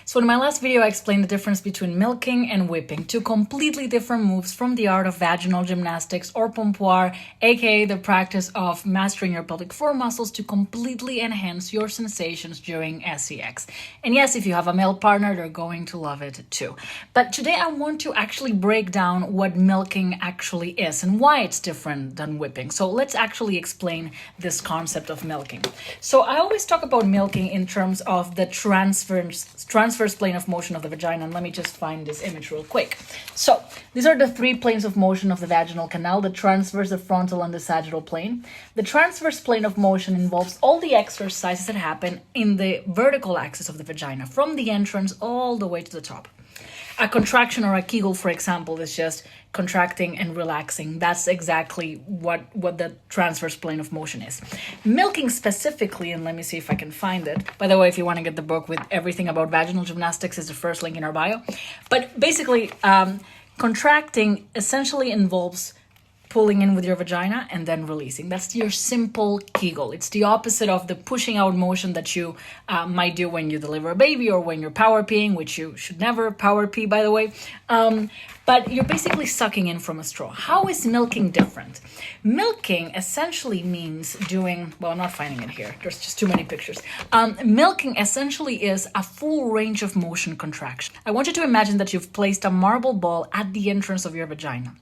So in my last video, I explained the difference between milking and whipping, two completely different moves from the art of vaginal gymnastics or pompoir, aka the practice of mastering your pelvic floor muscles to completely enhance your sensations during sex. And yes, if you have a male partner, they're going to love it too. But today I want to actually break down what milking actually is and why it's different than whipping. So let's actually explain this concept of milking. So I always talk about milking in terms of the transverse plane of motion of the vagina. And let me just find this image real quick. So these are the three planes of motion of the vaginal canal: the transverse, the frontal, and the sagittal plane. The transverse plane of motion involves all the exercises that happen in the vertical axis of the vagina, from the entrance all the way to the top. A contraction or a Kegel, for example, is just contracting and relaxing. That's exactly what the transverse plane of motion is. Milking specifically, and let me see if I can find it. By the way, if you want to get the book with everything about vaginal gymnastics, is the first link in our bio. But basically, contracting essentially involves pulling in with your vagina and then releasing. That's your simple Kegel. It's the opposite of the pushing out motion that you might do when you deliver a baby or when you're power peeing, which you should never power pee, by the way. But you're basically sucking in from a straw. How is milking different? Milking essentially means doing, well, I'm not finding it here. There's just too many pictures. Milking essentially is a full range of motion contraction. I want you to imagine that you've placed a marble ball at the entrance of your vagina.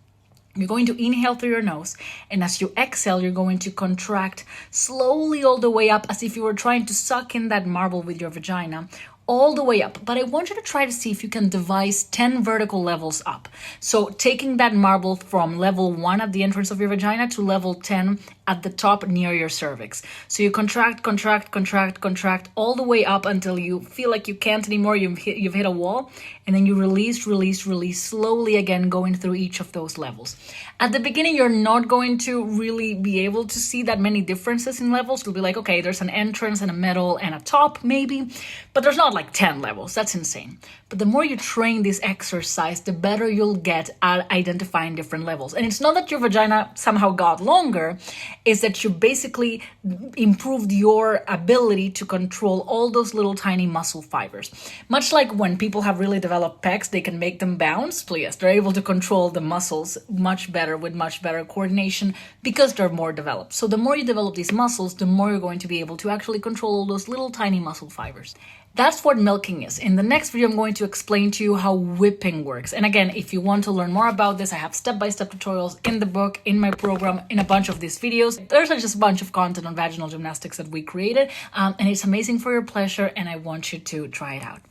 You're going to inhale through your nose, and as you exhale, you're going to contract slowly all the way up as if you were trying to suck in that marble with your vagina all the way up. But I want you to try to see if you can devise 10 vertical levels up. So taking that marble from level 1 at the entrance of your vagina to level 10 at the top near your cervix. So you contract all the way up until you feel like you can't anymore. You've hit a wall, and then you release slowly again, going through each of those levels. At the beginning, you're not going to really be able to see that many differences in levels. You'll be like, okay, there's an entrance and a middle and a top maybe, but there's not like 10 levels. That's insane. But the more you train this exercise, the better you'll get at identifying different levels. And it's not that your vagina somehow got longer, is that you basically improved your ability to control all those little tiny muscle fibers. Much like when people have really developed pecs, they can make them bounce. So yes, they're able to control the muscles much better with much better coordination because they're more developed. So the more you develop these muscles, the more you're going to be able to actually control all those little tiny muscle fibers. That's what milking is. In the next video, I'm going to explain to you how whipping works. And again, if you want to learn more about this, I have step-by-step tutorials in the book, in my program, in a bunch of these videos. There's just a bunch of content on vaginal gymnastics that we created, and it's amazing for your pleasure, and I want you to try it out.